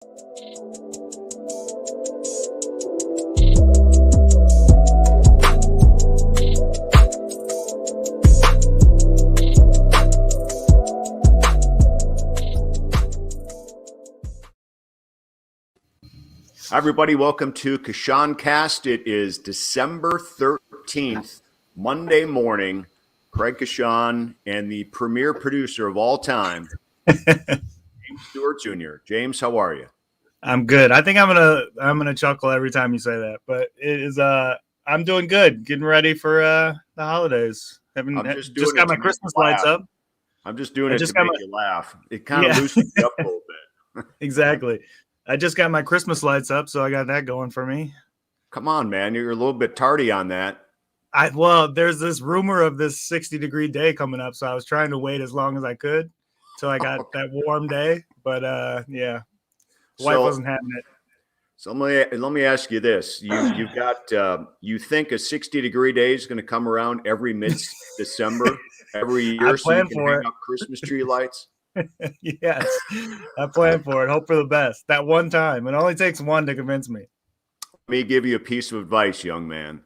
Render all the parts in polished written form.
Hi, everybody. Welcome to Coshun Cast. It is December 13th, Monday morning. Craig Coshun and the premier producer of all time, James Stewart Jr. James, how are you? I'm good. I think I'm gonna chuckle every time you say that, but it is I'm doing good. Getting ready for the holidays. Just got my Christmas lights up. I'm just doing it to make you laugh. It kind of loosens you up a little bit. Exactly. I just got my Christmas lights up, so I got that going for me. Come on, man. You're a little bit tardy on that. There's this rumor of this 60-degree day coming up, so I was trying to wait as long as I could till I got that warm day. But wife wasn't having it. So let me ask you this: you've got you think a 60-degree day is going to come around every mid-December every year, so you can hang up Christmas tree lights? Yes, I plan for it. Hope for the best. That one time. It only takes one to convince me. Let me give you a piece of advice, young man.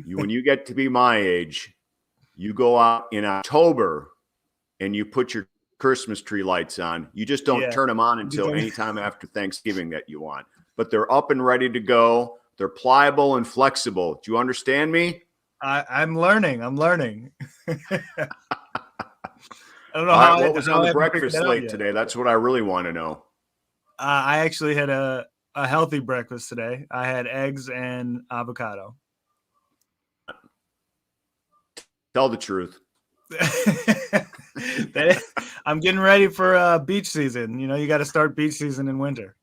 When you get to be my age, you go out in October and you put your Christmas tree lights on. You just don't turn them on until anytime after Thanksgiving that you want. But they're up and ready to go. They're pliable and flexible. Do you understand me? I'm learning. I don't know what was on the breakfast slate today? That's what I really want to know. I actually had a healthy breakfast today. I had eggs and avocado. Tell the truth. I'm getting ready for beach season. You know, you got to start beach season in winter.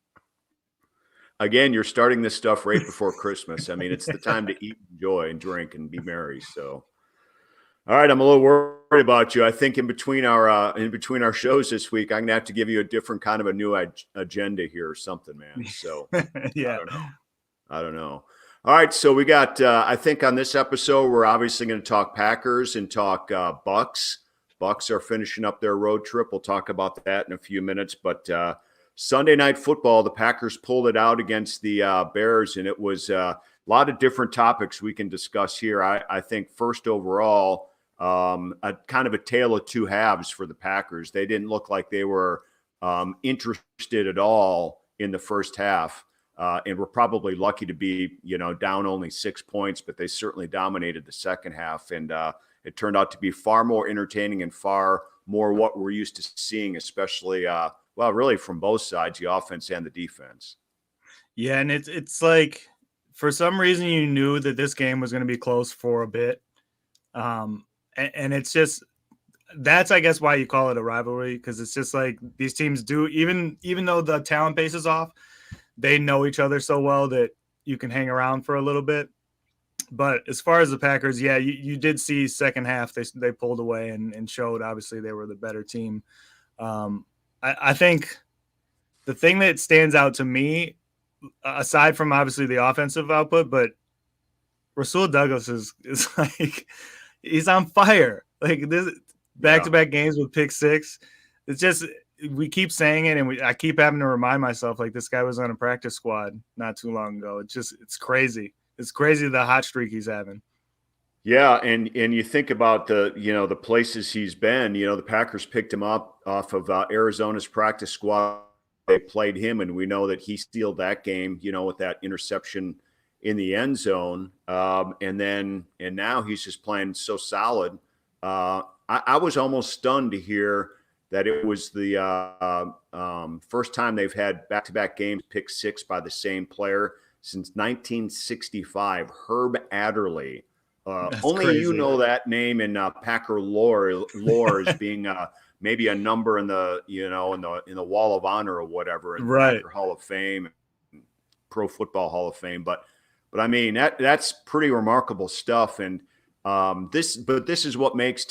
Again, you're starting this stuff right before Christmas. I mean, it's the time to eat, enjoy, and drink and be merry. So. All right, I'm a little worried about you. I think in between our shows this week, I'm gonna have to give you a different kind of a new agenda here or something, man. So yeah, I don't know. All right, so we got. I think on this episode, we're obviously going to talk Packers and talk Bucks. Bucks are finishing up their road trip. We'll talk about that in a few minutes. But Sunday Night Football, the Packers pulled it out against the Bears, and it was a lot of different topics we can discuss here. I think first overall. A kind of a tale of two halves for the Packers. They didn't look like they were interested at all in the first half, and were probably lucky to be, down only 6 points, but they certainly dominated the second half, and it turned out to be far more entertaining and far more what we're used to seeing, especially, really from both sides, the offense and the defense. Yeah, and it's like for some reason you knew that this game was going to be close for a bit. And it's just that's, I guess, why you call it a rivalry, because it's just like these teams do, even though the talent base is off, they know each other so well that you can hang around for a little bit. But as far as the Packers, you did see second half they pulled away and showed obviously they were the better team. I think the thing that stands out to me, aside from obviously the offensive output, but Rasul Douglas is like – he's on fire. Like this back-to-back games with pick six. It's just we keep saying it, and I keep having to remind myself like this guy was on a practice squad not too long ago. It's crazy. It's crazy the hot streak he's having. Yeah, and you think about the places he's been. The Packers picked him up off of Arizona's practice squad. They played him, and we know that he stealed that game. With that interception in the end zone, and now he's just playing so solid. I was almost stunned to hear that it was the first time they've had back-to-back games pick six by the same player since 1965. Herb Adderley. Only crazy. You know that name in Packer lore as being maybe a number in the in the Wall of Honor or whatever, in the Packer Hall of Fame, Pro Football Hall of Fame, but I mean that's pretty remarkable stuff. And this is what makes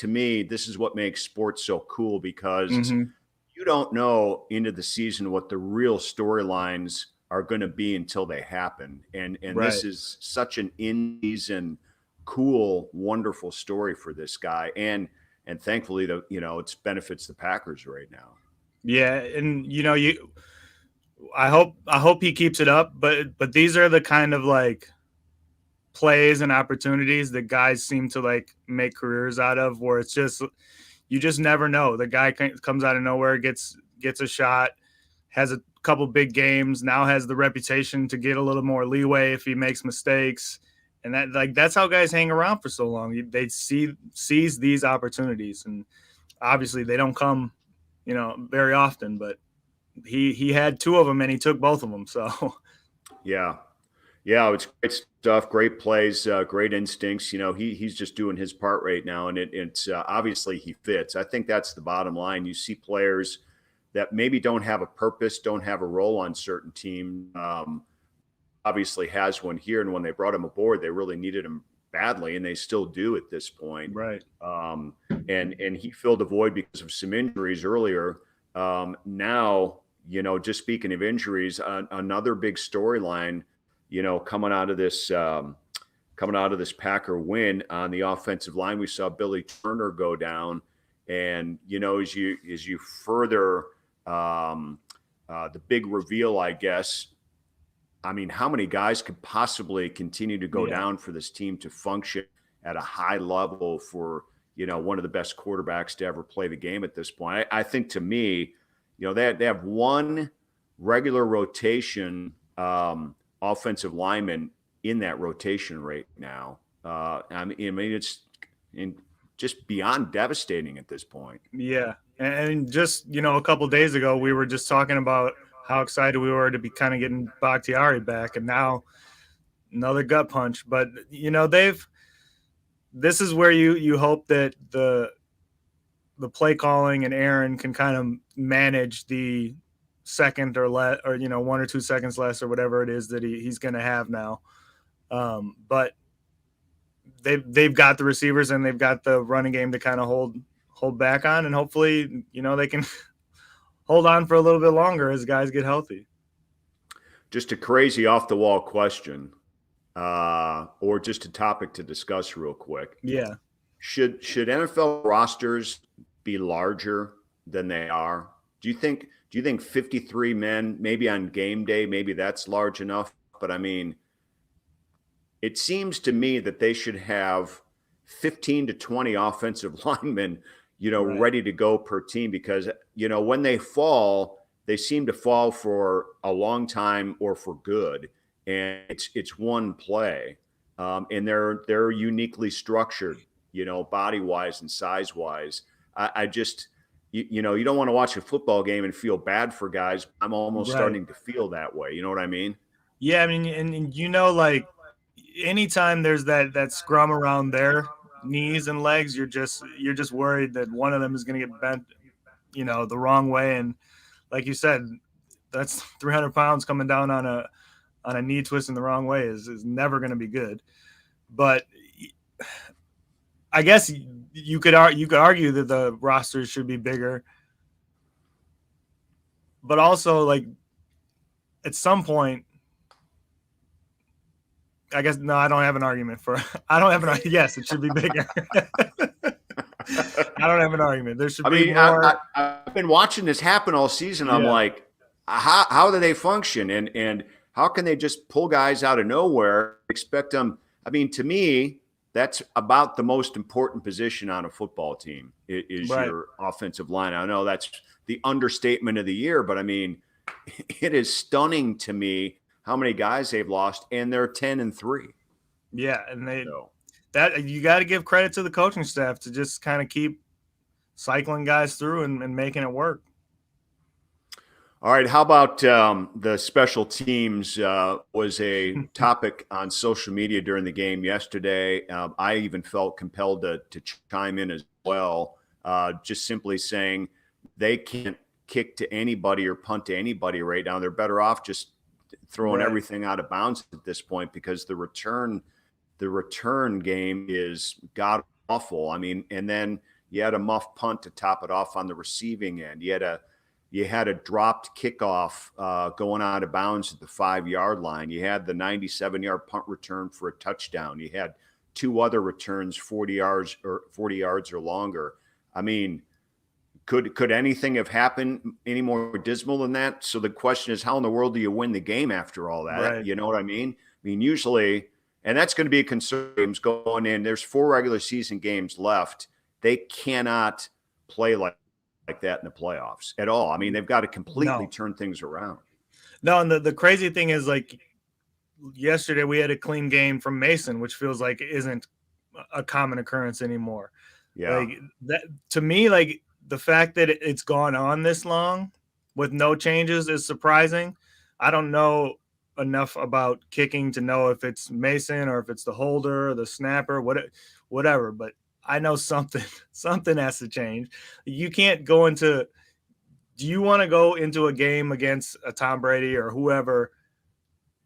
sports so cool, because you don't know into the season what the real storylines are going to be until they happen. And this is such an in-season, cool, wonderful story for this guy. And thankfully it benefits the Packers right now. Yeah. And I hope he keeps it up, but these are the kind of like plays and opportunities that guys seem to like make careers out of, where it's just you just never know. The guy comes out of nowhere, gets a shot, has a couple big games, now has the reputation to get a little more leeway if he makes mistakes. And that's how guys hang around for so long. They seize these opportunities, and obviously they don't come, very often, but he had two of them and he took both of them. So Yeah. Yeah, it's great stuff, great plays, great instincts. He's just doing his part right now, and it's obviously he fits. I think that's the bottom line. You see players that maybe don't have a purpose, don't have a role on certain team. Obviously has one here, and when they brought him aboard, they really needed him badly, and they still do at this point. right. And he filled a void because of some injuries earlier. Now, just speaking of injuries, another big storyline. Coming out of this Packer win on the offensive line, we saw Billy Turner go down, and as you further the big reveal, I guess. I mean, how many guys could possibly continue to go down for this team to function at a high level for one of the best quarterbacks to ever play the game at this point? I think, to me, they have one regular rotation offensive lineman in that rotation right now. I mean, it's just beyond devastating at this point. Yeah. And just, a couple of days ago, we were just talking about how excited we were to be kind of getting Bakhtiari back. And now another gut punch. But, this is where you hope that the play calling and Aaron can kind of manage the second or less, or 1 or 2 seconds less, or whatever it is that he's going to have now. But they've got the receivers and they've got the running game to kind of hold back on, and hopefully they can hold on for a little bit longer as guys get healthy. Just a crazy off the wall question, or just a topic to discuss real quick. Yeah. Should NFL rosters be larger than they are? Do you think 53 men, maybe on game day, maybe that's large enough? But I mean, it seems to me that they should have 15 to 20 offensive linemen, Right. ready to go per team, because, when they fall, they seem to fall for a long time or for good. And it's one play. And they're uniquely structured, body wise and size wise. I just, you don't want to watch a football game and feel bad for guys. I'm almost starting to feel that way. You know what I mean? Yeah. I mean, and like anytime there's that scrum around their knees and legs, you're just worried that one of them is going to get bent, the wrong way. And like you said, that's 300 pounds coming down on a knee twist in the wrong way is never going to be good. But I guess you could argue that the rosters should be bigger, but also, like, at some point, I guess, no, I don't have an argument for. I don't have an. Yes, it should be bigger. I don't have an argument. There should be more. I've been watching this happen all season. I'm like, how do they function, and how can they just pull guys out of nowhere, expect them? I mean, to me, that's about the most important position on a football team is your offensive line. I know that's the understatement of the year, but I mean, it is stunning to me how many guys they've lost, and they're 10-3. Yeah, and that you got to give credit to the coaching staff to just kind of keep cycling guys through and making it work. All right, how about the special teams was a topic on social media during the game yesterday. I even felt compelled to chime in as well, just simply saying they can't kick to anybody or punt to anybody right now. They're better off just throwing everything out of bounds at this point, because the return game is god awful. I mean, and then you had a muff punt to top it off on the receiving end. You had a dropped kickoff going out of bounds at the 5-yard line. You had the 97-yard punt return for a touchdown. You had 2 other returns 40 yards or longer. I mean, Could anything have happened any more dismal than that? So the question is, how in the world do you win the game after all that? Right. You know what I mean? I mean, usually, and that's going to be a concern games going in. There's 4 regular season games left. They cannot play like that in the playoffs at all. I mean, they've got to completely turn things around. No, and the crazy thing is, like, yesterday we had a clean game from Mason, which feels like isn't a common occurrence anymore. Yeah. Like that to me, like the fact that it's gone on this long with no changes is surprising. I don't know enough about kicking to know if it's Mason or if it's the holder or the snapper, whatever. But I know something has to change. You can't go into. Do you want to go into a game against a Tom Brady or whoever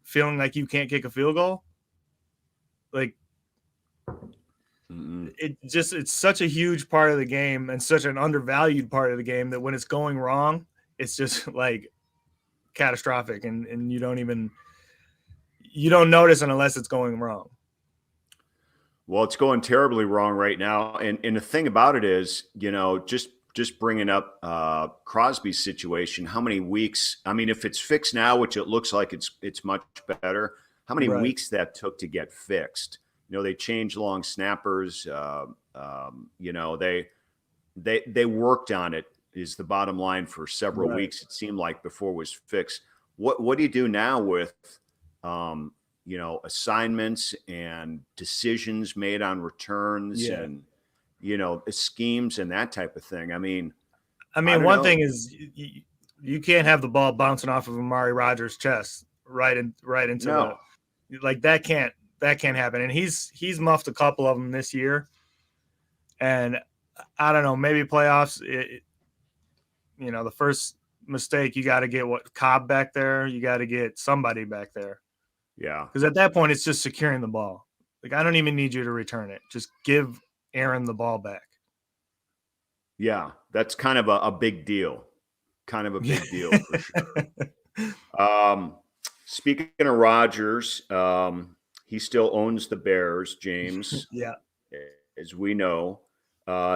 feeling like you can't kick a field goal? Like, it's such a huge part of the game and such an undervalued part of the game that when it's going wrong, it's just like catastrophic, and you don't notice unless it's going wrong. Well, it's going terribly wrong right now. And the thing about it is, just bringing up Crosby's situation, how many weeks, I mean, if it's fixed now, which it looks like it's much better, how many weeks that took to get fixed? They changed long snappers. They worked on it is the bottom line for several weeks. It seemed like before it was fixed. What do you do now with, assignments and decisions made on returns and, schemes and that type of thing? I mean, one thing is you can't have the ball bouncing off of Amari Rogers' chest right into that can't happen. And he's muffed a couple of them this year. And I don't know, maybe playoffs, the first mistake, you got to get Cobb back there. You got to get somebody back there. Yeah. Because at that point, it's just securing the ball. Like, I don't even need you to return it. Just give Aaron the ball back. Yeah, that's kind of a big deal. Kind of a big deal for sure. Speaking of Rodgers, he still owns the Bears, James. Yeah. As we know,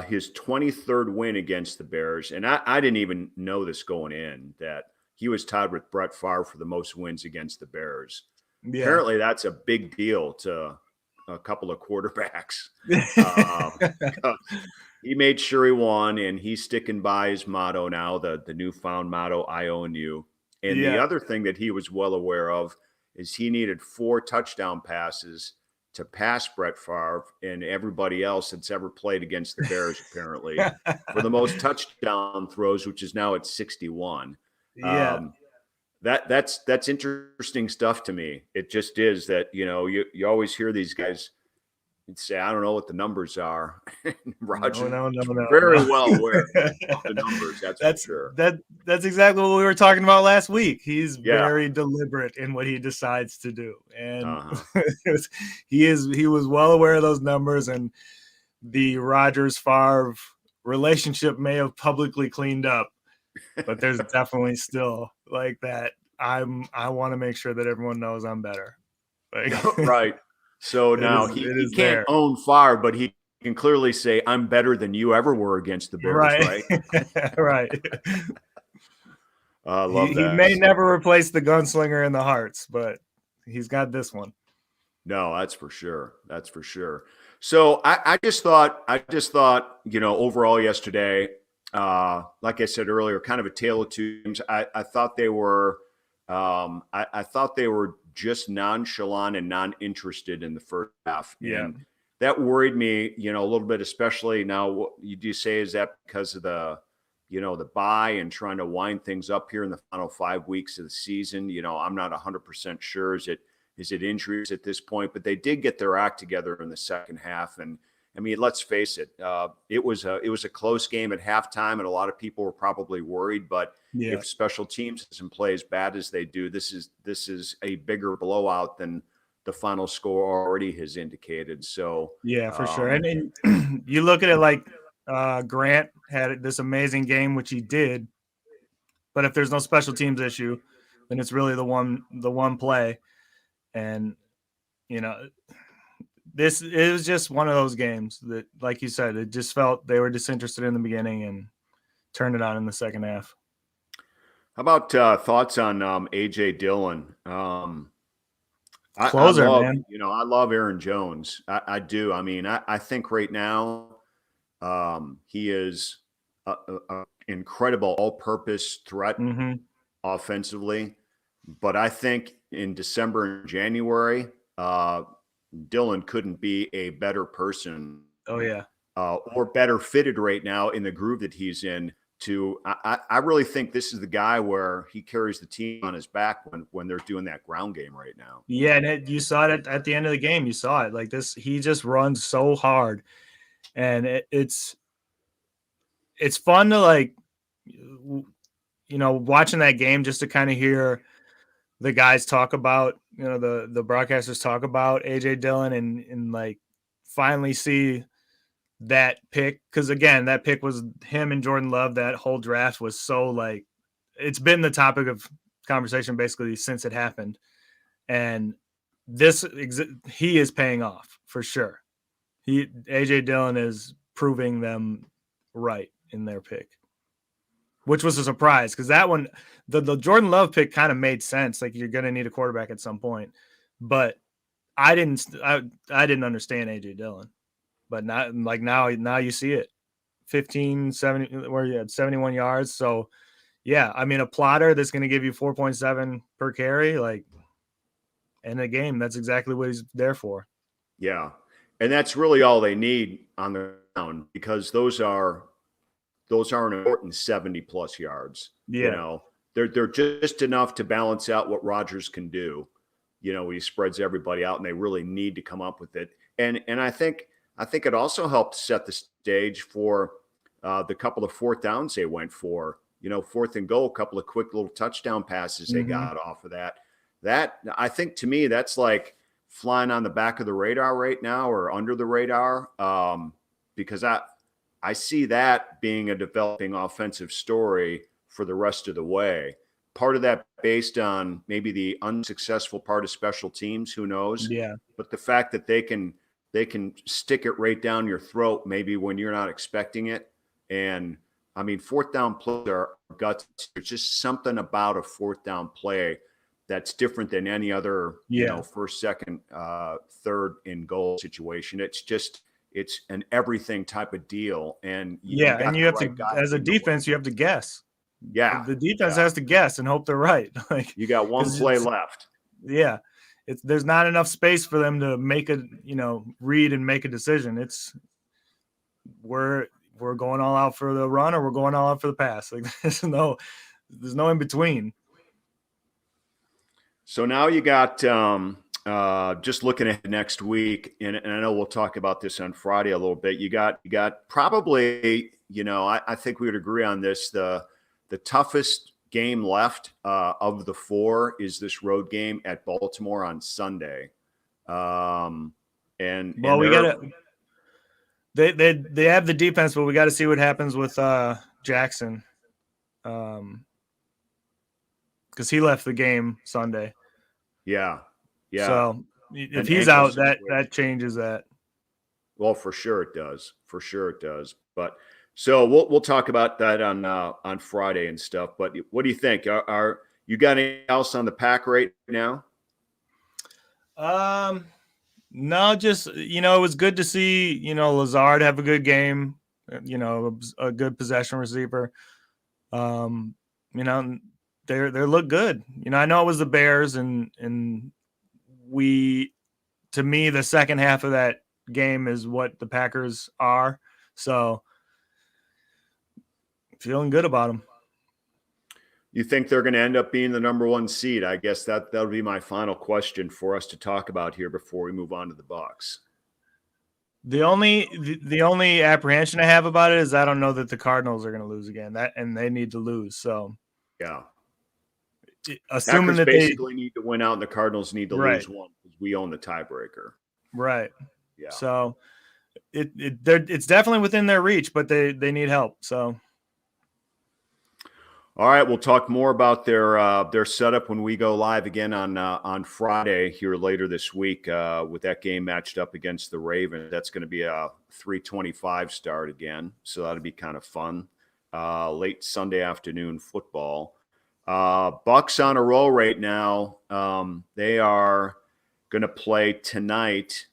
his 23rd win against the Bears. And I didn't even know this going in, that he was tied with Brett Favre for the most wins against the Bears. Yeah. Apparently that's a big deal to a couple of quarterbacks. He made sure he won, and he's sticking by his motto now, the newfound motto, I own you. And the other thing that he was well aware of is he needed 4 touchdown passes to pass Brett Favre and everybody else that's ever played against the Bears, apparently, for the most touchdown throws, which is now at 61. Yeah. That's interesting stuff to me. It just is that, you always hear these guys say, I don't know what the numbers are. Roger, no, very well aware of the numbers. That's for sure. That's exactly what we were talking about last week. He's very deliberate in what he decides to do, and he was well aware of those numbers. And the Rodgers Favre relationship may have publicly cleaned up, but there's definitely still like that. I want to make sure that everyone knows I'm better. Like, right. So now he can't own Favre, but he can clearly say, I'm better than you ever were against the Bears, right? Right. I love that. He may never replace the gunslinger in the Hearts, but he's got this one. No, that's for sure. That's for sure. So I just thought, overall yesterday, like I said earlier, kind of a tale of two teams. I thought they were, I thought they were just nonchalant and non-interested in the first half. Yeah. And that worried me, a little bit, especially now. What you do say, is that because of the bye and trying to wind things up here in the final 5 weeks of the season? I'm not 100% sure. Is it injuries at this point? But they did get their act together in the second half. And I mean, let's face it, it was a close game at halftime, and a lot of people were probably worried. But if special teams doesn't play as bad as they do, this is a bigger blowout than the final score already has indicated. So yeah, for sure. And you look at it like Grant had this amazing game, which he did. But if there's no special teams issue, then it's really the one play. And it was just one of those games that, like you said, it just felt they were disinterested in the beginning and turned it on in the second half. How about thoughts on AJ Dillon? I Closer, love, man. I love Aaron Jones. I do. I mean, I think right now he is a incredible all-purpose threat offensively. But I think in December and January, Dillon couldn't be a better person. Oh, yeah. Or better fitted right now in the groove that he's in. I really think this is the guy where he carries the team on his back when they're doing that ground game right now. Yeah, and you saw it at the end of the game. You saw it like this. He just runs so hard, and it's fun to like, watching that game just to kind of hear the guys talk about, the broadcasters talk about AJ Dillon and like finally see that pick. Cause again, that pick was him and Jordan Love. That whole draft was so like, it's been the topic of conversation basically since it happened. And he is paying off for sure. AJ Dillon is proving them right in their pick, which was a surprise because that one, the Jordan Love pick kind of made sense. Like you're going to need a quarterback at some point, but I didn't understand AJ Dillon, but not like now you see it 70 where you had 71 yards. So yeah, I mean a plotter that's going to give you 4.7 per carry, like in a game, that's exactly what he's there for. Yeah. And that's really all they need on the ground because those are an important 70 plus yards. Yeah. They're just enough to balance out what Rodgers can do. He spreads everybody out and they really need to come up with it. And I think it also helped set the stage for the couple of fourth downs they went for, 4th and goal, a couple of quick little touchdown passes they got off of that. That I think to me, that's like flying on the back of the radar right now or under the radar because I see that being a developing offensive story for the rest of the way. Part of that based on maybe the unsuccessful part of special teams, who knows? Yeah. But the fact that they can stick it right down your throat maybe when you're not expecting it. And I mean, fourth down plays are guts. There's just something about a fourth down play that's different than any other, first, second, third in goal situation. It's an everything type of deal. And you have to, as a defense, you have to guess. Yeah. The defense has to guess and hope they're right. Like you got one play left. Yeah. There's not enough space for them to make read and make a decision. We're going all out for the run or we're going all out for the pass. Like there's no in between. So now you got just looking at next week, and I know we'll talk about this on Friday a little bit. You got probably, I think we would agree on this. The toughest game left of the 4 is this road game at Baltimore on Sunday. We got to. They have the defense, but we got to see what happens with Jackson. Because he left the game Sunday. Yeah. So if he's out, that changes that. Well, for sure it does. But so we'll talk about that on Friday and stuff. But what do you think? Are you got anything else on the pack right now? No, just it was good to see Lazard have a good game. A good possession receiver. They look good. I know it was the Bears and to me, the second half of that game is what the Packers are. So feeling good about them. You think they're going to end up being the number 1 seed? I guess that'll be my final question for us to talk about here before we move on to the Bucs. The only apprehension I have about it is I don't know that the Cardinals are going to lose again. And they need to lose. So yeah. Assuming Packers that basically need to win out and the Cardinals need to right. lose one because we own the tiebreaker. Right. Yeah. So it's definitely within their reach, but they need help. So. All right, we'll talk more about their setup when we go live again on Friday here later this week with that game matched up against the Ravens. That's going to be a 3:25 start again, so that'll be kind of fun. late Sunday afternoon football. Bucks on a roll right now. They are going to play tonight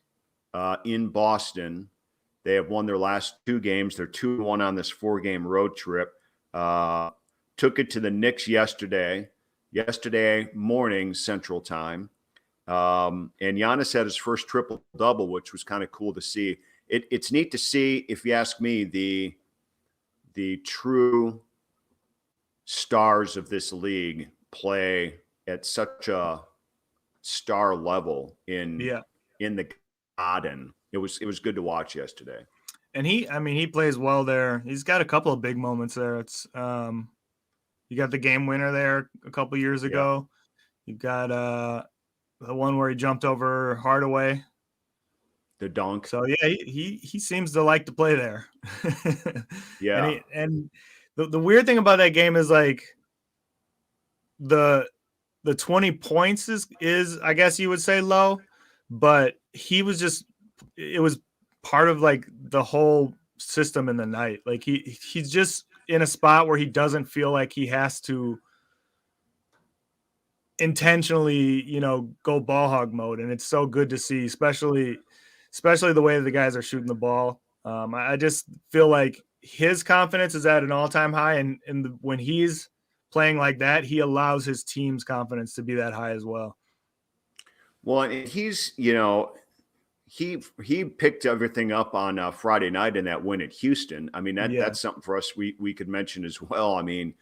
in Boston. They have won their last 2 games. They're 2-1 on this 4-game road trip. Took it to the Knicks yesterday morning Central Time. And Giannis had his first triple-double, which was kind of cool to see. It's neat to see, if you ask me, the true stars of this league play at such a star level in the Garden. It was good to watch yesterday. And he plays well there. He's got a couple of big moments there. It's you got the game winner there a couple years ago. You've got the one where he jumped over Hardaway. The dunk. So yeah, he seems to like to play there. Yeah. And the weird thing about that game is like the 20 points is I guess you would say low, but it was part of like the whole system in the night. Like he's just in a spot where he doesn't feel like he has to intentionally, go ball hog mode. And it's so good to see, especially the way the guys are shooting the ball. I just feel like his confidence is at an all-time high. And when he's playing like that, he allows his team's confidence to be that high as well. Well, and he's, he picked everything up on Friday night in that win at Houston. I mean, that's something for us we could mention as well. I mean,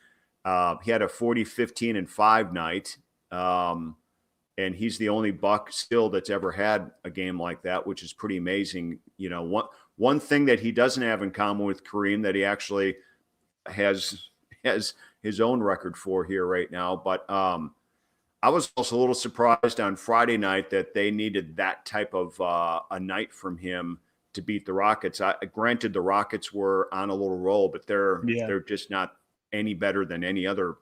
he had a 40, 15, and 5 night. And he's the only Buck still that's ever had a game like that, which is pretty amazing. One thing that he doesn't have in common with Kareem that he actually has his own record for here right now. But I was also a little surprised on Friday night that they needed that type of a night from him to beat the Rockets. Granted, the Rockets were on a little roll, but they're just not any better than any other,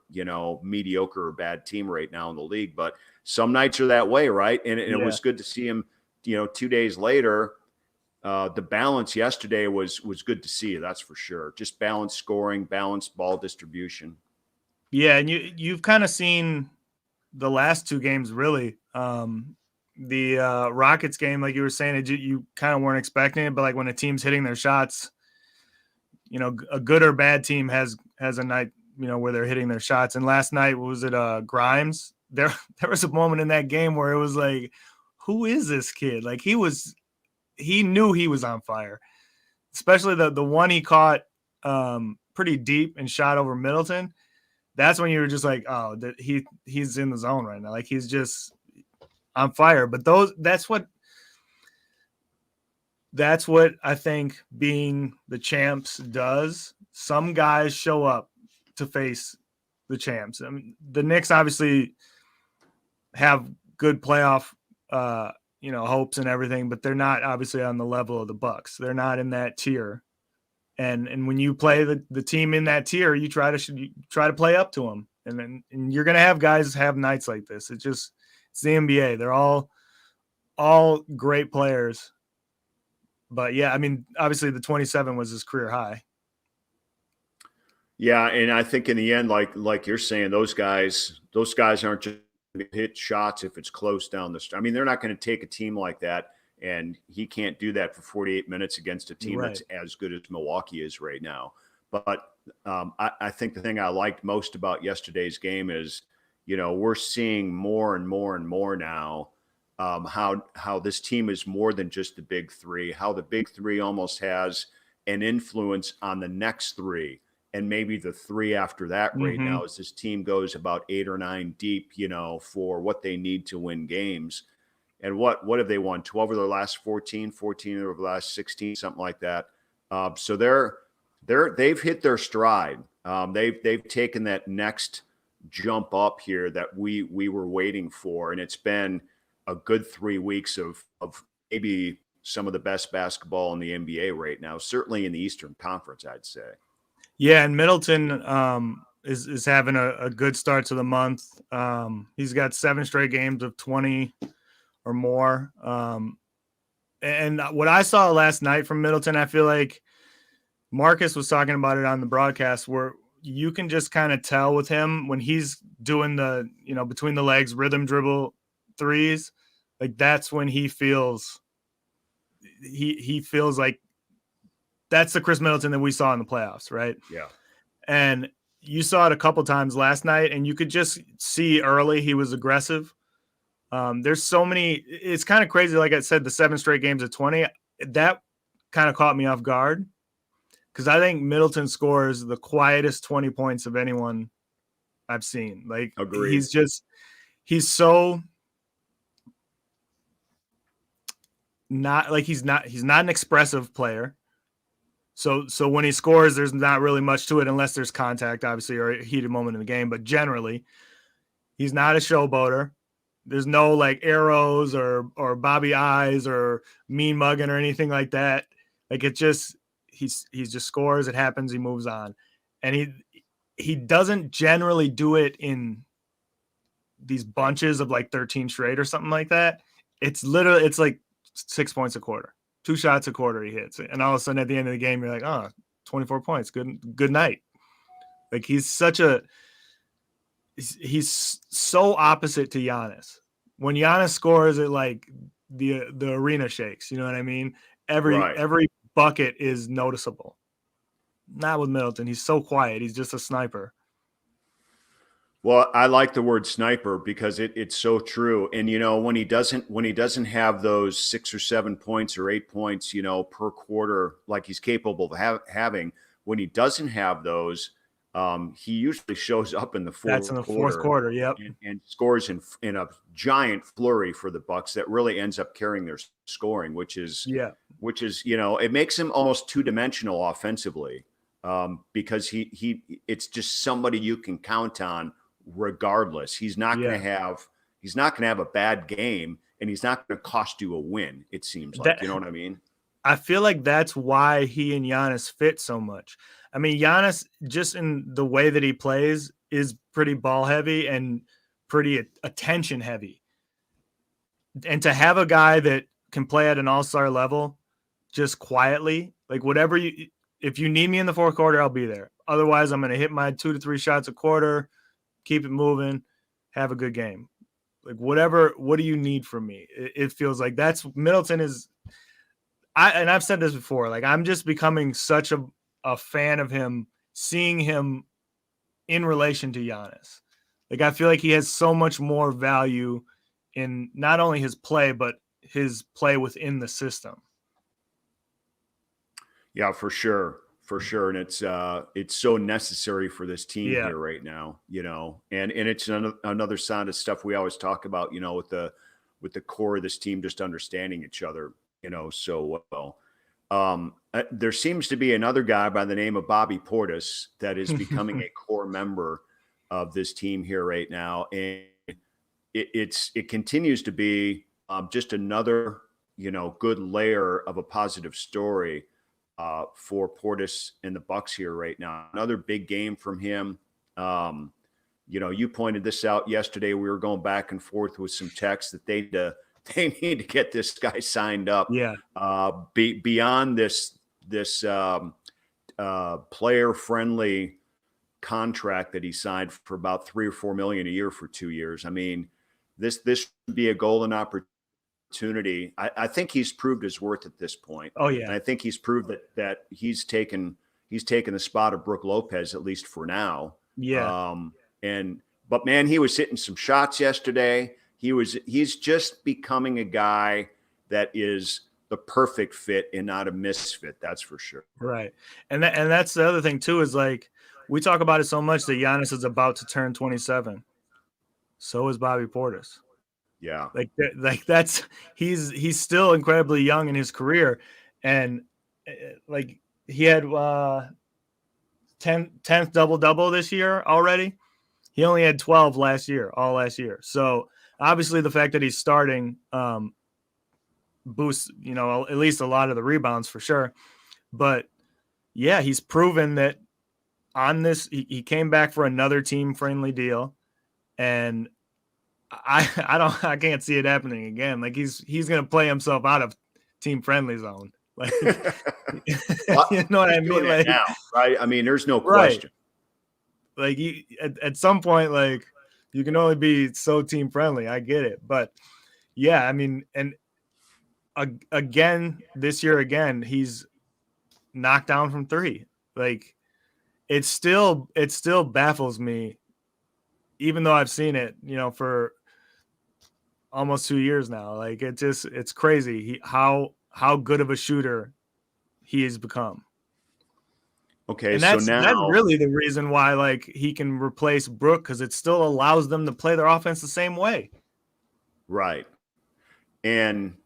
mediocre or bad team right now in the league. But some nights are that way, right? And it was good to see him, 2 days later. The balance yesterday was good to see, that's for sure. Just balanced scoring, balanced ball distribution. Yeah, and you've kind of seen the last 2 games, really. The Rockets game, like you were saying, you kind of weren't expecting it, but like when a team's hitting their shots, a good or bad team has a night, where they're hitting their shots. And last night, was it Grimes? There was a moment in that game where it was like, who is this kid? Like he knew he was on fire, especially the one he caught pretty deep and shot over Middleton. That's when you were just like, oh, he's in the zone right now. Like he's just on fire. But that's what I think being the champs does. Some guys show up to face the champs. I mean, the Knicks obviously have good playoff, hopes and everything, but they're not obviously on the level of the Bucks. They're not in that tier. And when you play the team in that tier, you try to play up to them. And you're going to have guys have nights like this. It's the NBA. They're all great players. But yeah, I mean, obviously the 27 was his career high. Yeah, and I think in the end, like you're saying, those guys aren't just going to hit shots if it's close down the street. I mean, they're not going to take a team like that, and he can't do that for 48 minutes against a team that's as good as Milwaukee is right now. But I think the thing I liked most about yesterday's game is, we're seeing more and more and more now how this team is more than just the big three, how the big three almost has an influence on the next three and maybe the three after that right now, as this team goes about 8 or 9 deep, for what they need to win games. And what have they won? 12 of their last 14 of their last 16, something like that. So they've hit their stride. They've taken that next jump up here that we were waiting for, and it's been a good 3 weeks of maybe some of the best basketball in the NBA right now, certainly in the Eastern Conference, I'd say. Yeah, and Middleton is having a good start to the month. He's got 7 straight games of 20 or more. And what I saw last night from Middleton, I feel like Marcus was talking about it on the broadcast where you can just kind of tell with him when he's doing the, between the legs rhythm dribble threes, like that's when he feels like that's the Chris Middleton that we saw in the playoffs, right? Yeah. And you saw it a couple times last night, and you could just see early he was aggressive. There's so many. It's kind of crazy. Like I said, the 7 straight games of 20, that kind of caught me off guard because I think Middleton scores the quietest 20 points of anyone I've seen. Like, Agreed. he's so not like he's not an expressive player. So when he scores, there's not really much to it unless there's contact, obviously, or a heated moment in the game. But generally, he's not a showboater. There's no like arrows or Bobby eyes or mean mugging or anything like that. Like it just he's just scores. It happens. He moves on, and he doesn't generally do it in these bunches of like 13 straight or something like that. It's like 6 points a quarter. 2 shots a quarter he hits. And all of a sudden at the end of the game, you're like, oh, 24 points. Good night. Like he's so opposite to Giannis. When Giannis scores, it like the arena shakes. You know what I mean? Every bucket is noticeable. Not with Middleton. He's so quiet. He's just a sniper. Well, I like the word sniper because it's so true. And when he doesn't have those 6 or 7 points or 8 points, per quarter, like he's capable of having, when he doesn't have those, he usually shows up in the fourth. That's in the fourth quarter, yep, and scores in a giant flurry for the Bucks that really ends up carrying their scoring, which is it makes him almost 2-dimensional offensively, because it's just somebody you can count on. Regardless, he's not going to have a bad game, and he's not going to cost you a win. It seems like, you know what I mean? I feel like that's why he and Giannis fit so much. I mean, Giannis, just in the way that he plays, is pretty ball heavy and pretty attention heavy. And to have a guy that can play at an all-star level, just quietly, like if you need me in the fourth quarter, I'll be there. Otherwise, I'm going to hit my 2 to 3 shots a quarter, keep it moving, have a good game. Like what do you need from me? It feels like that's Middleton is. And I've said this before, like I'm just becoming such a fan of him, seeing him in relation to Giannis. Like I feel like he has so much more value in not only his play, but his play within the system. Yeah, for sure. And it's so necessary for this team here right now, and it's another sign of stuff we always talk about, with the core of this team, just understanding each other, so well. There seems to be another guy by the name of Bobby Portis that is becoming a core member of this team here right now. And it continues to be just another, good layer of a positive story for Portis and the Bucks here right now. Another big game from him. You pointed this out yesterday. We were going back and forth with some texts that they need to get this guy signed up. Yeah. Beyond this player friendly contract that he signed for about $3 or $4 million a year for 2 years. I mean, this would be a golden opportunity. I think he's proved his worth at this point. Oh yeah. And I think he's proved that he's taken the spot of Brook Lopez, at least for now. Yeah. But man, he was hitting some shots yesterday. He's just becoming a guy that is the perfect fit and not a misfit. That's for sure. Right. And that's the other thing too, is like, we talk about it so much that Giannis is about to turn 27. So is Bobby Portis. Yeah. Like that's he's still incredibly young in his career, and like he had 10th double this year already. He only had 12 last year. So obviously the fact that he's starting boosts, at least a lot of the rebounds for sure. But yeah, he's proven that on this, he came back for another team friendly deal, and I can't see it happening again. Like he's going to play himself out of team friendly zone. Like, Well, you know what I he's doing mean? it Like, now, right? I mean, there's no right. question. Like at some point, like you can only be so team friendly. I get it. But yeah, I mean, and again, this year, again, he's knocked down from three. Like it still baffles me, even though I've seen it, for almost 2 years now. Like it's crazy how good of a shooter he has become. Okay, And so that's now, really the reason why like he can replace Brook, because it still allows them to play their offense the same way. right, and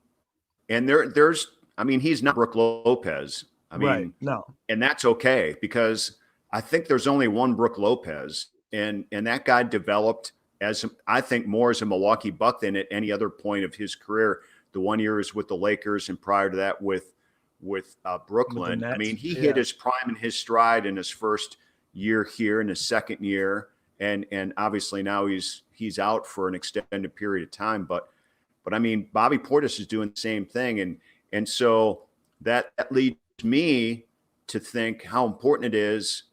there's, I mean, he's not Brook Lopez. I Right. mean, No. and that's okay because I think there's only one Brook Lopez, and that guy developed as, I think, more as a Milwaukee Buck than at any other point of his career. The 1 year is with the Lakers, and prior to that with With the Brooklyn. I Nets. mean, he Yeah. hit his prime and his stride in his first year here, in his second year, and obviously now he's out for an extended period of time. But I mean, Bobby Portis is doing the same thing, and so that leads me to think how important it is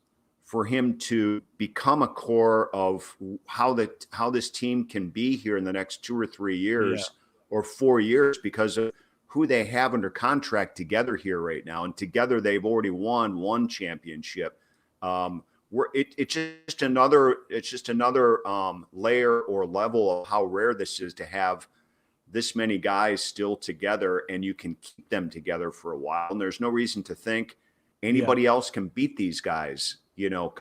for him to become a core of how this team can be here in the next 2 or 3 years or 4 years, because of who they have under contract together here right now. And together they've already won one championship. It's just another layer or level of how rare this is to have this many guys still together, and you can keep them together for a while. And there's no reason to think anybody else can beat these guys,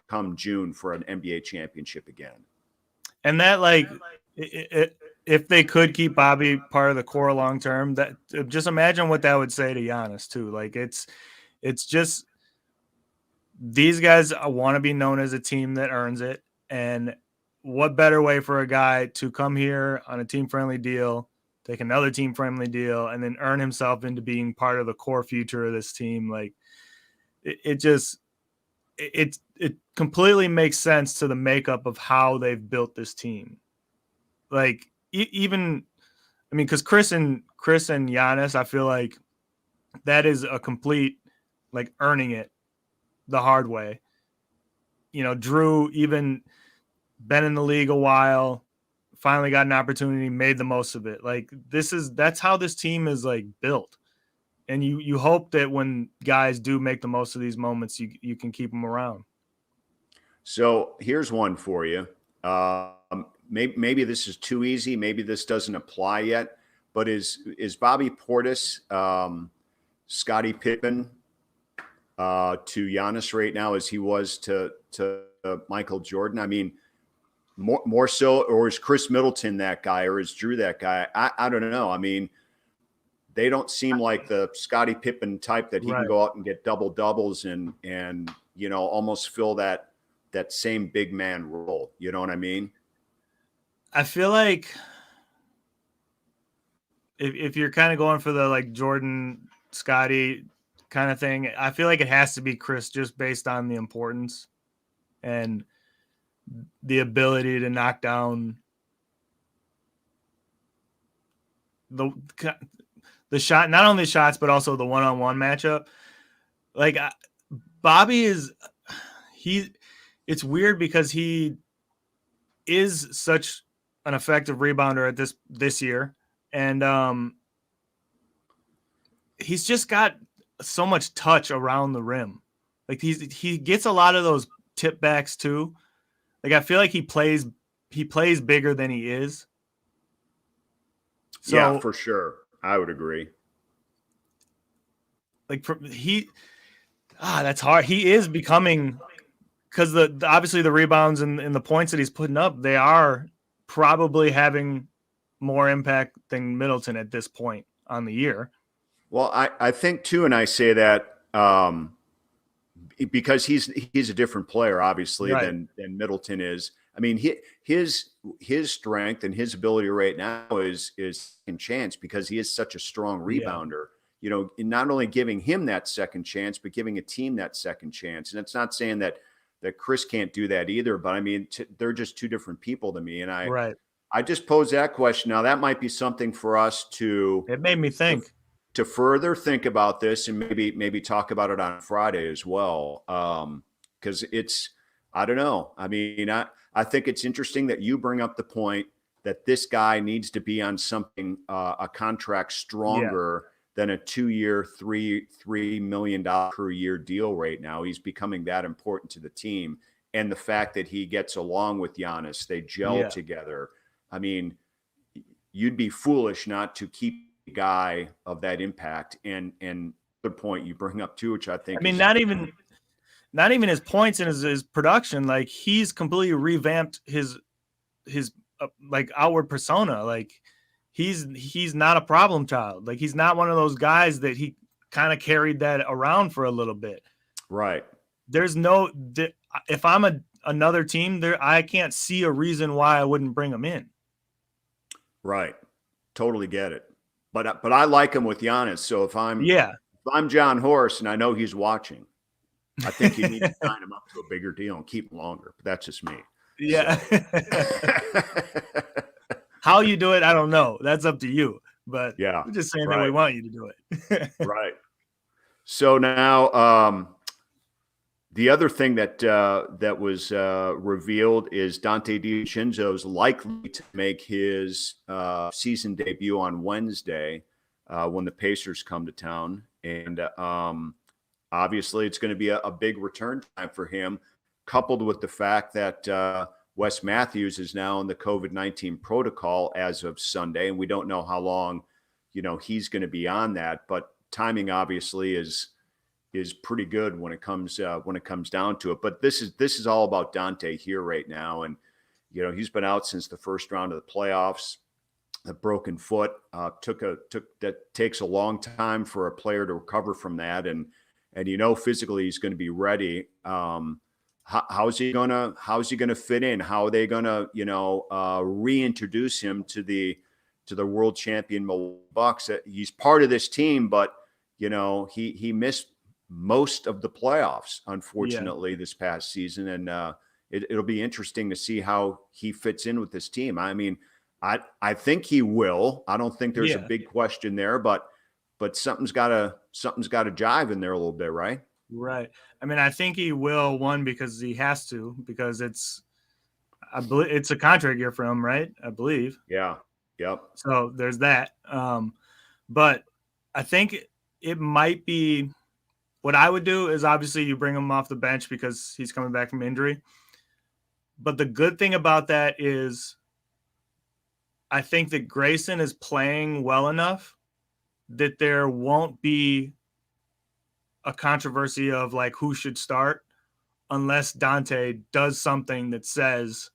come June for an NBA championship again. And that, like, if they could keep Bobby part of the core long term, that just imagine what that would say to Giannis too. Like it's just, these guys want to be known as a team that earns it, and what better way for a guy to come here on a team friendly deal, take another team friendly deal, and then earn himself into being part of the core future of this team. Like it completely makes sense to the makeup of how they've built this team. Like even, I mean, because Chris and Giannis, I feel like that is a complete, like, earning it the hard way. Drew, even been in the league a while, finally got an opportunity, made the most of it. Like that's how this team is, like, built. And you hope that when guys do make the most of these moments, you can keep them around. So here's one for you. Maybe this is too easy. Maybe this doesn't apply yet. But is Bobby Portis Scottie Pippen to Giannis right now as he was to Michael Jordan? I mean, more so, or is Chris Middleton that guy, or is Drew that guy? I don't know. I mean, they don't seem like the Scottie Pippen type that he can go out and get double doubles and almost fill that same big man role. You know what I mean? I feel like if you're kind of going for the, like, Jordan, Scottie kind of thing, I feel like it has to be Chris, just based on the importance and the ability to knock down the shot, not only shots, but also the one-on-one matchup. Like, Bobby is, it's weird because he is such an effective rebounder at this year. And he's just got so much touch around the rim. Like he gets a lot of those tip backs too. Like I feel like he plays bigger than he is. So, yeah, for sure. I would agree. Like that's hard. He is becoming, because obviously the rebounds and the points that he's putting up, they are probably having more impact than Middleton at this point on the year. Well, I think too, and I say that because he's a different player, obviously, than Middleton is. I mean, his strength and his ability right now is second chance, because he is such a strong rebounder. Not only giving him that second chance, but giving a team that second chance. And it's not saying that Chris can't do that either, but I mean, they're just two different people to me. And I just posed that question. Now that might be something for us to. It made me think. to further think about this and maybe talk about it on Friday as well. Because I don't know. I mean, I think it's interesting that you bring up the point that this guy needs to be on something, a contract stronger than a 2-year, $3 million per year deal right now. He's becoming that important to the team. And the fact that he gets along with Giannis, they gel together. I mean, you'd be foolish not to keep a guy of that impact. And the point you bring up too, which I think, not even his points and his production. Like, he's completely revamped his like outward persona. Like, he's not a problem child. Like, he's not one of those guys that he kind of carried that around for a little bit. Right. There's if I'm another team there, I can't see a reason why I wouldn't bring him in. Right. Totally get it. But I like him with Giannis. So if I'm John Horst and I know he's watching, I think you need to sign him up to a bigger deal and keep him longer. But that's just me. Yeah. So. How you do it, I don't know. That's up to you. But I'm just saying that we want you to do it. Right. So now the other thing that was revealed is Donte DiVincenzo's likely to make his season debut on Wednesday when the Pacers come to town. And obviously it's going to be a big return time for him, coupled with the fact that Wes Matthews is now in the COVID-19 protocol as of Sunday. And we don't know how long, he's going to be on that. But timing obviously is pretty good when it comes down to it. But this is all about Donte here right now. And, he's been out since the first round of the playoffs. A broken foot that takes a long time for a player to recover from that. And physically he's going to be ready. How's he gonna fit in? How are they gonna, reintroduce him to the world champion Milwaukee Bucks? He's part of this team, but he missed most of the playoffs, unfortunately, this past season. And it'll be interesting to see how he fits in with this team. I mean, I think he will. I don't think there's a big question there, but something's gotta jive in there a little bit, right? Right. I mean, I think he will, one, because he has to, because I believe it's a contract year for him, right? I believe. Yeah. Yep. So there's that. But I think it might be, what I would do is obviously you bring him off the bench because he's coming back from injury. But the good thing about that is I think that Grayson is playing well enough that there won't be a controversy of like who should start unless Donte does something that says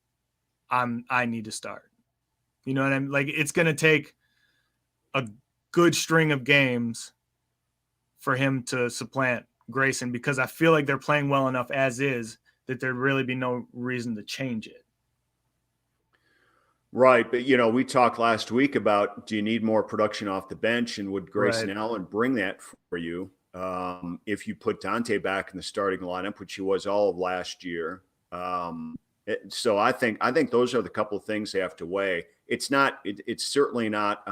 I need to start. You know what I mean? Like, it's going to take a good string of games for him to supplant Grayson, because I feel like they're playing well enough as is that there'd really be no reason to change it. Right. But, we talked last week about, do you need more production off the bench, and would Grayson Allen bring that for you? If you put Donte back in the starting lineup, which he was all of last year. So I think those are the couple of things they have to weigh. It's certainly not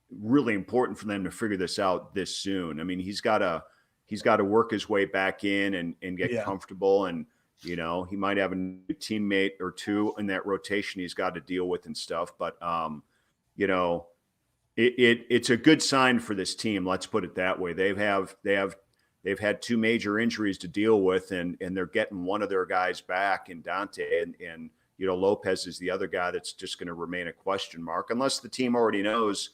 really important for them to figure this out this soon. I mean, he's got to work his way back in and get comfortable. And, he might have a new teammate or two in that rotation he's got to deal with and stuff. But, it's a good sign for this team. Let's put it that way. They've had two major injuries to deal with, and they're getting one of their guys back in Donte, and Lopez is the other guy that's just going to remain a question mark unless the team already knows,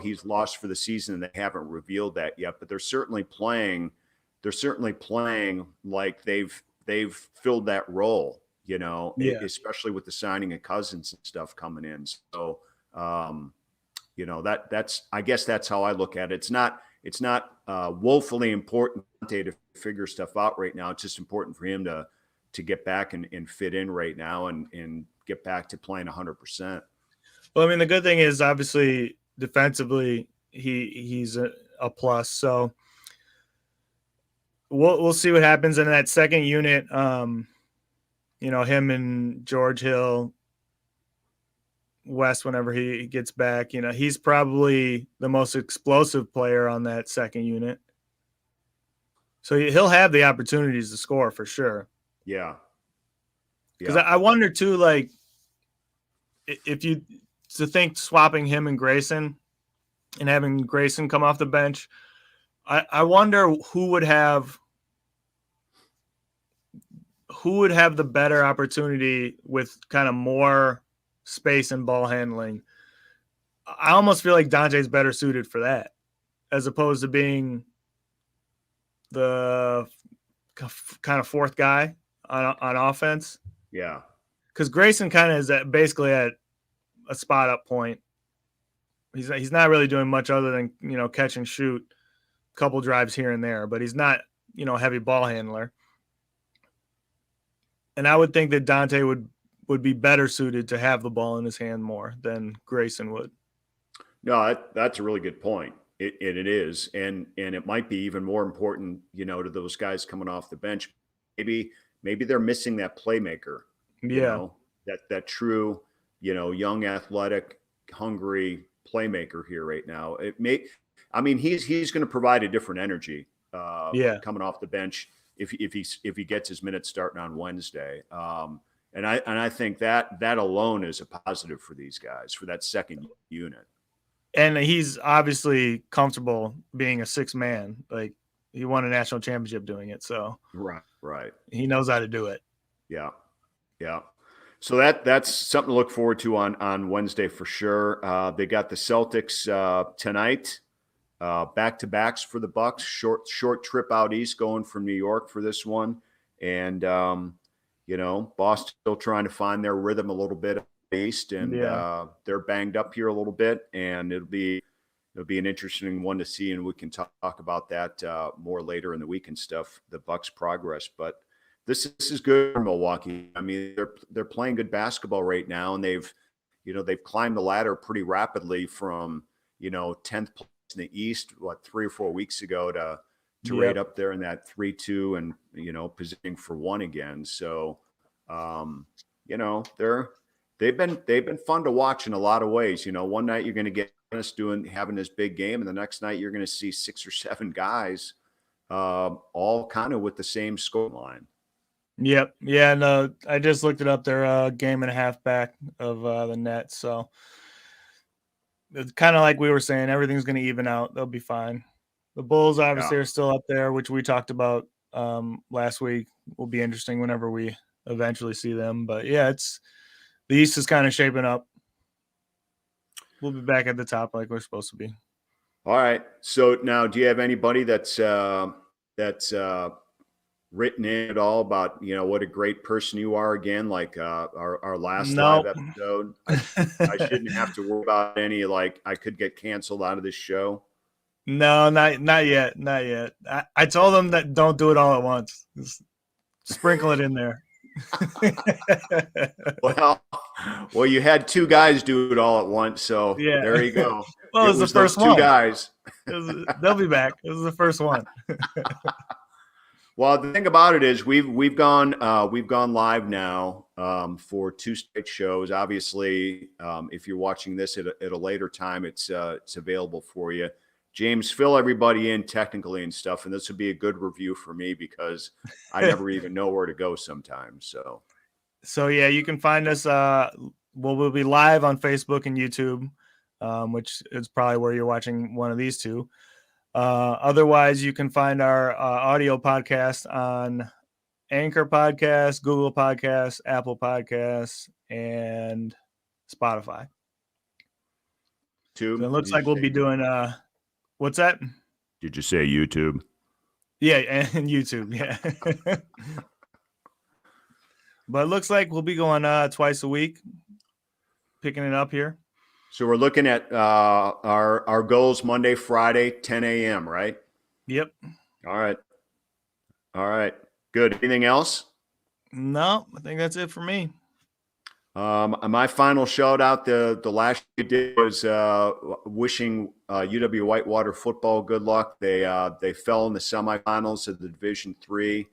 he's lost for the season and they haven't revealed that yet. But they're certainly playing like they've filled that role, especially with the signing of Cousins and stuff coming in. So, I guess that's how I look at it. It's not woefully important to figure stuff out right now. It's just important for him to get back and fit in right now and get back to playing 100%. Well, I mean, the good thing is obviously defensively he's a plus. So we'll see what happens in that second unit. Him and George Hill, West whenever he gets back. He's probably the most explosive player on that second unit. So he'll have the opportunities to score for sure. Yeah. Because I wonder too, like, if you to think swapping him and Grayson and having Grayson come off the bench, I wonder who would have the better opportunity with kind of more space and ball handling. I almost feel like Donte's better suited for that, as opposed to being the kind of fourth guy on offense. Yeah. Because Grayson kind of is basically at a spot up point. He's not really doing much other than, catch and shoot, a couple drives here and there, but he's not, heavy ball handler. And I would think that Donte would be better suited to have the ball in his hand more than Grayson would. No, that's a really good point. It is, and it might be even more important, to those guys coming off the bench. Maybe they're missing that playmaker. Yeah, that true, young, athletic, hungry playmaker here right now. He's going to provide a different energy. Coming off the bench if he gets his minutes starting on Wednesday. And I think that alone is a positive for these guys, for that second unit. And he's obviously comfortable being a sixth man. Like, he won a national championship doing it, so right. He knows how to do it. Yeah. So that's something to look forward to on Wednesday for sure. They got the Celtics tonight, back-to-backs for the Bucks. Short trip out east, going from New York for this one, and Boston still trying to find their rhythm a little bit east, and they're banged up here a little bit, and it'll be an interesting one to see, and we can talk about that more later in the week and stuff, the Bucks' progress. But this is good for Milwaukee. I mean, they're playing good basketball right now, and they've climbed the ladder pretty rapidly from 10th place in the East 3 or 4 weeks ago to right up there in that 3-2 and positioning for 1 again. So they've been fun to watch in a lot of ways. One night you're going to get Giannis having this big game, and the next night you're going to see 6 or 7 guys all kind of with the same score line. Yep. Yeah, no, I just looked it up. They're a game and a half back of the Nets. So it's kind of like we were saying, everything's going to even out. They'll be fine. The Bulls obviously are still up there, which we talked about last week. Will be interesting whenever we eventually see them. But yeah, the East is kind of shaping up. We'll be back at the top like we're supposed to be. All right. So now, do you have anybody that's written in at all about what a great person you are again, like our last live episode? I shouldn't have to worry about any, like, I could get canceled out of this show. No, not yet. I told them that don't do it all at once. Just sprinkle it in there. Well, you had 2 guys do it all at once, so there you go. Well, it was the first one. 2 guys. They'll be back. It was the first one. Well, the thing about it is we've gone live now for 2 straight shows. Obviously, if you're watching this at a later time, it's available for you. James, fill everybody in technically and stuff, and this would be a good review for me because I never even know where to go sometimes. So yeah, you can find us. We'll be live on Facebook and YouTube, which is probably where you're watching one of these 2. Otherwise, you can find our audio podcast on Anchor Podcasts, Google Podcasts, Apple Podcasts, and Spotify. So it looks like we'll be doing what's that? Did you say YouTube? Yeah, and YouTube, yeah. But it looks like we'll be going twice a week, picking it up here. So we're looking at our goals Monday, Friday, 10 a.m., right? Yep. All right. Good. Anything else? No, I think that's it for me. My final shout out the last you did was wishing UW Whitewater football good luck. They fell in the semifinals of the Division III.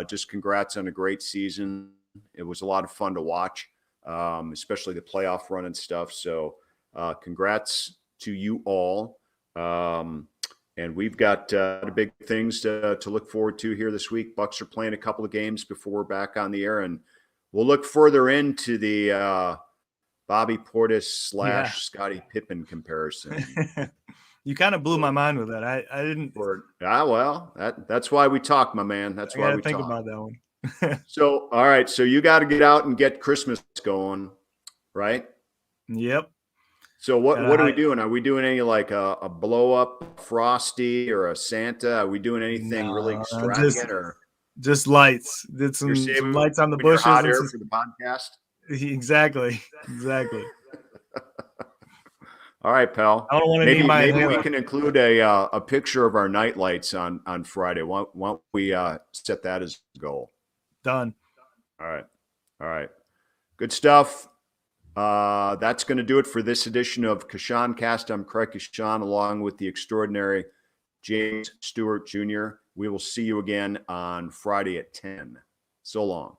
Just congrats on a great season. It was a lot of fun to watch. especially the playoff run and stuff. So congrats to you all. And we've got big things to look forward to here this week. Bucks are playing a couple of games before we're back on the air, and we'll look further into the Bobby Portis / Scottie Pippen comparison. You kind of blew my mind with that. I didn't. Well, that's why we talk, my man. That's why we think talk about that one. So, all right. So you got to get out and get Christmas going, right? Yep. So what are we doing? Are we doing any like a blow up Frosty or a Santa? Are we doing anything really extravagant or just lights? Did some lights on the bushes. Hot air for the podcast. Exactly. All right, pal. I don't want to maybe we can include a picture of our night lights on Friday. Why don't we set that as a goal? Done. All right. Good stuff. That's going to do it for this edition of Coshun Cast. I'm Craig Coshun, along with the extraordinary James Stewart Jr. We will see you again on Friday at 10. So long.